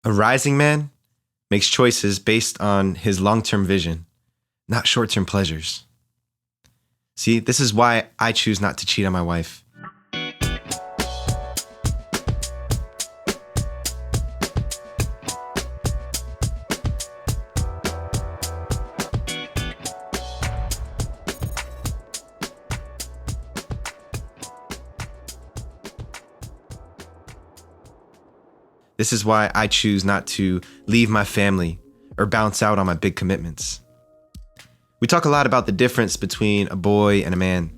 A rising man makes choices based on his long-term vision, not short-term pleasures. See, this is why I choose not to cheat on my wife. This is why I choose not to leave my family or bounce out on my big commitments. We talk a lot about the difference between a boy and a man.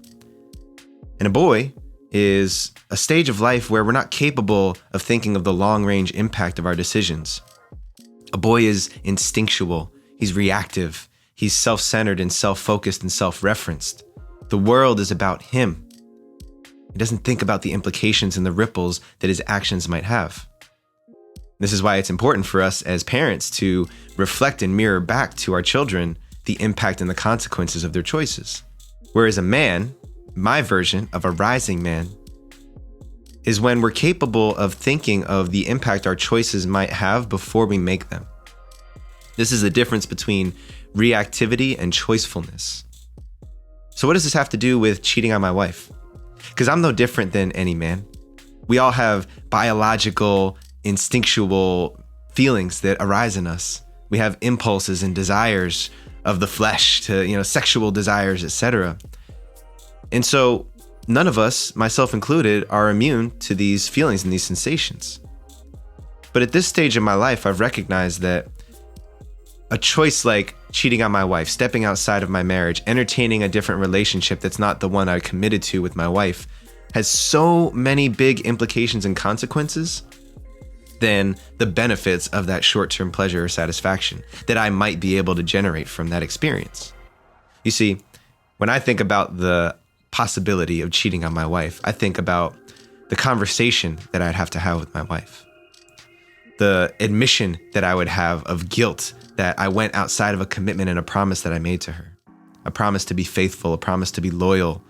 And a boy is a stage of life where we're not capable of thinking of the long-range impact of our decisions. A boy is instinctual, he's reactive, he's self-centered and self-focused and self-referenced. The world is about him. He doesn't think about the implications and the ripples that his actions might have. This is why it's important for us as parents to reflect and mirror back to our children the impact and the consequences of their choices. Whereas a man, my version of a rising man, is when we're capable of thinking of the impact our choices might have before we make them. This is the difference between reactivity and choicefulness. So what does this have to do with cheating on my wife? Because I'm no different than any man. We all have biological, instinctual feelings that arise in us. We have impulses and desires of the flesh to, sexual desires, etc. And so none of us, myself included, are immune to these feelings and these sensations. But at this stage in my life, I've recognized that a choice like cheating on my wife, stepping outside of my marriage, entertaining a different relationship that's not the one I committed to with my wife, has so many big implications and consequences than the benefits of that short-term pleasure or satisfaction that I might be able to generate from that experience. You see, when I think about the possibility of cheating on my wife, I think about the conversation that I'd have to have with my wife, the admission that I would have of guilt that I went outside of a commitment and a promise that I made to her, a promise to be faithful, a promise to be loyal,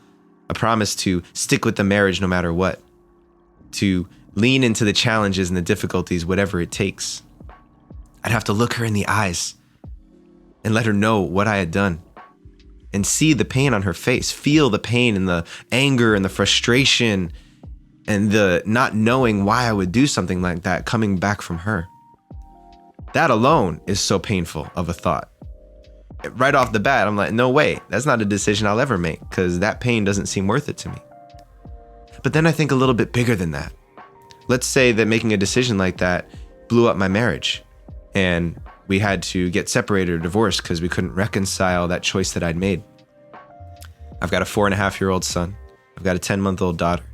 a promise to stick with the marriage no matter what, to lean into the challenges and the difficulties, whatever it takes. I'd have to look her in the eyes and let her know what I had done and see the pain on her face, feel the pain and the anger and the frustration and the not knowing why I would do something like that coming back from her. That alone is so painful of a thought. Right off the bat, I'm like, no way, that's not a decision I'll ever make because that pain doesn't seem worth it to me. But then I think a little bit bigger than that. Let's say that making a decision like that blew up my marriage and we had to get separated or divorced because we couldn't reconcile that choice that I'd made. I've got a 4.5-year-old son. I've got a 10-month-old daughter.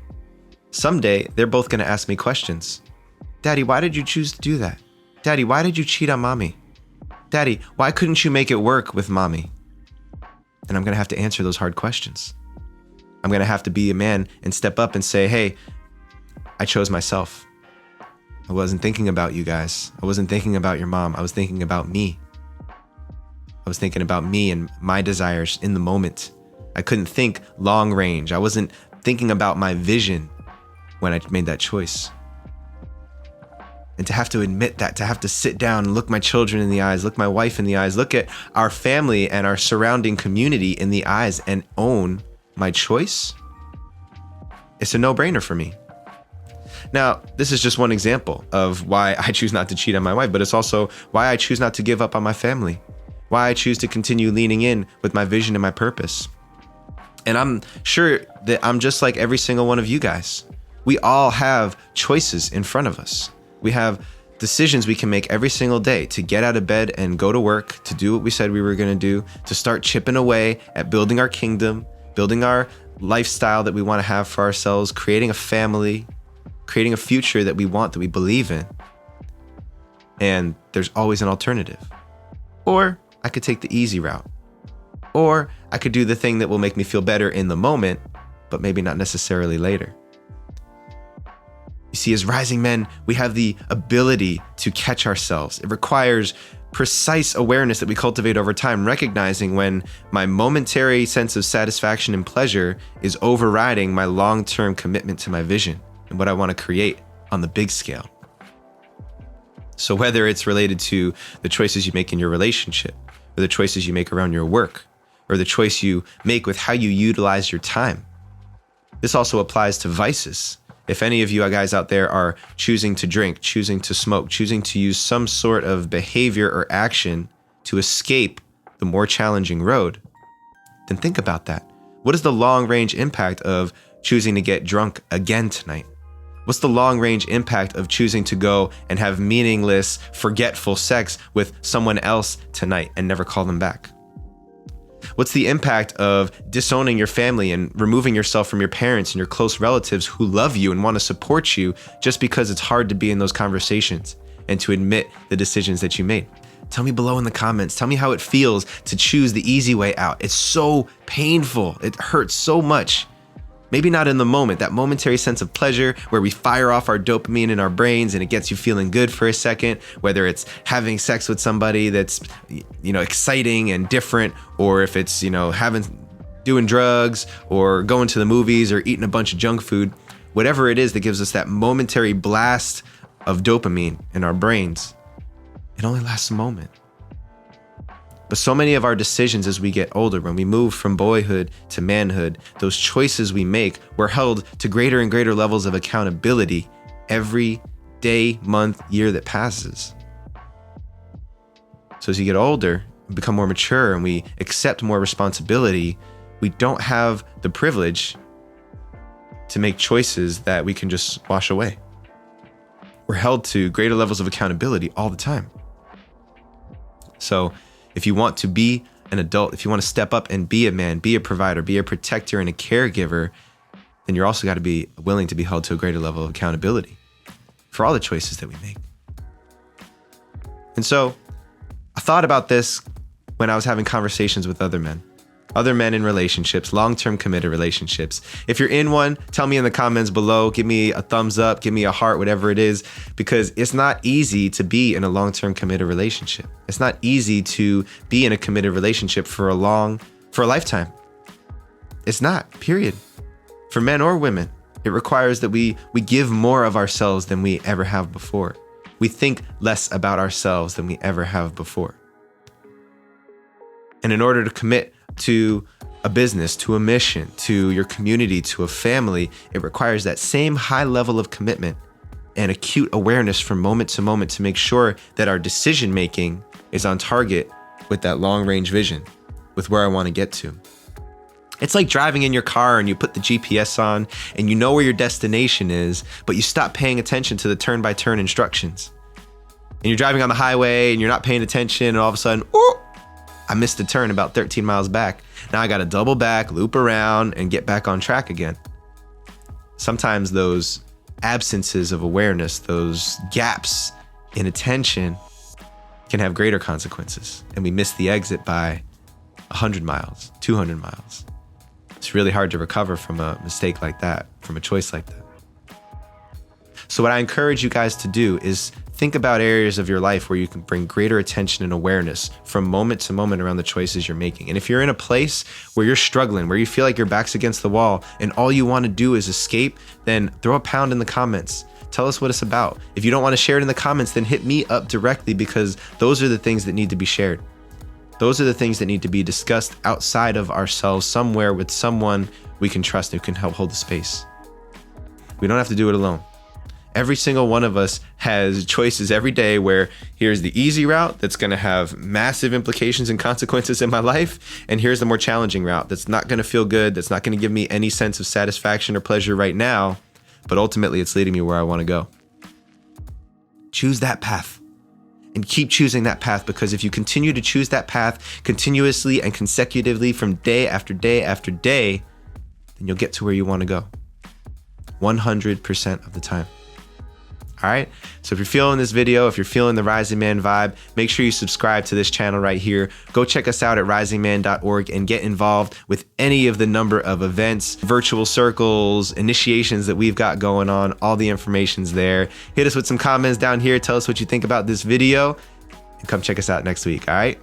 Someday, they're both going to ask me questions. Daddy, why did you choose to do that? Daddy, why did you cheat on mommy? Daddy, why couldn't you make it work with mommy? And I'm going to have to answer those hard questions. I'm going to have to be a man and step up and say, hey, I chose myself. I wasn't thinking about you guys. I wasn't thinking about your mom. I was thinking about me. I was thinking about me and my desires in the moment. I couldn't think long range. I wasn't thinking about my vision when I made that choice. And to have to admit that, to have to sit down and look my children in the eyes, look my wife in the eyes, look at our family and our surrounding community in the eyes and own my choice, it's a no-brainer for me. Now, this is just one example of why I choose not to cheat on my wife, but it's also why I choose not to give up on my family, why I choose to continue leaning in with my vision and my purpose. And I'm sure that I'm just like every single one of you guys. We all have choices in front of us. We have decisions we can make every single day to get out of bed and go to work, to do what we said we were going to do, to start chipping away at building our kingdom, building our lifestyle that we want to have for ourselves, creating a family, creating a future that we want, that we believe in. And there's always an alternative. Or I could take the easy route. Or I could do the thing that will make me feel better in the moment, but maybe not necessarily later. You see, as rising men, we have the ability to catch ourselves. It requires precise awareness that we cultivate over time, recognizing when my momentary sense of satisfaction and pleasure is overriding my long-term commitment to my vision and what I want to create on the big scale. So whether it's related to the choices you make in your relationship, or the choices you make around your work, or the choice you make with how you utilize your time. This also applies to vices. If any of you guys out there are choosing to drink, choosing to smoke, choosing to use some sort of behavior or action to escape the more challenging road, then think about that. What is the long-range impact of choosing to get drunk again tonight? What's the long-range impact of choosing to go and have meaningless, forgetful sex with someone else tonight and never call them back? What's the impact of disowning your family and removing yourself from your parents and your close relatives who love you and want to support you just because it's hard to be in those conversations and to admit the decisions that you made? Tell me below in the comments. Tell me how it feels to choose the easy way out. It's so painful. It hurts so much. Maybe not in the moment, that momentary sense of pleasure where we fire off our dopamine in our brains and it gets you feeling good for a second, whether it's having sex with somebody that's, exciting and different, or if it's, doing drugs or going to the movies or eating a bunch of junk food, whatever it is that gives us that momentary blast of dopamine in our brains, it only lasts a moment. But so many of our decisions as we get older, when we move from boyhood to manhood, those choices we make, we're held to greater and greater levels of accountability every day, month, year that passes. So as you get older, we become more mature and we accept more responsibility, we don't have the privilege to make choices that we can just wash away. We're held to greater levels of accountability all the time. So if you want to be an adult, if you want to step up and be a man, be a provider, be a protector and a caregiver, then you're also got to be willing to be held to a greater level of accountability for all the choices that we make. And so I thought about this when I was having conversations with other men in relationships, long-term committed relationships. If you're in one, tell me in the comments below, give me a thumbs up, give me a heart, whatever it is, because it's not easy to be in a long-term committed relationship. It's not easy to be in a committed relationship for a lifetime. It's not, period. For men or women, it requires that we give more of ourselves than we ever have before. We think less about ourselves than we ever have before. And in order to commit to a business, to a mission, to your community, to a family, it requires that same high level of commitment and acute awareness from moment to moment to make sure that our decision making is on target with that long range vision, with where I want to get to. It's like driving in your car and you put the GPS on and you know where your destination is, but you stop paying attention to the turn-by-turn instructions. And you're driving on the highway and you're not paying attention and all of a sudden, I missed a turn about 13 miles back. Now I got to double back, loop around, and get back on track again. Sometimes those absences of awareness, those gaps in attention can have greater consequences. And we miss the exit by 100 miles, 200 miles. It's really hard to recover from a mistake like that, from a choice like that. So what I encourage you guys to do is think about areas of your life where you can bring greater attention and awareness from moment to moment around the choices you're making. And if you're in a place where you're struggling, where you feel like your back's against the wall and all you want to do is escape, then throw a pound in the comments. Tell us what it's about. If you don't want to share it in the comments, then hit me up directly, because those are the things that need to be shared. Those are the things that need to be discussed outside of ourselves, somewhere with someone we can trust who can help hold the space. We don't have to do it alone. Every single one of us has choices every day where here's the easy route that's going to have massive implications and consequences in my life, and here's the more challenging route that's not going to feel good, that's not going to give me any sense of satisfaction or pleasure right now, but ultimately it's leading me where I want to go. Choose that path and keep choosing that path, because if you continue to choose that path continuously and consecutively from day after day after day, then you'll get to where you want to go 100% of the time. All right. So if you're feeling this video, if you're feeling the Rising Man vibe, make sure you subscribe to this channel right here. Go check us out at risingman.org and get involved with any of the number of events, virtual circles, initiations that we've got going on. All the information's there. Hit us with some comments down here. Tell us what you think about this video and come check us out next week. All right.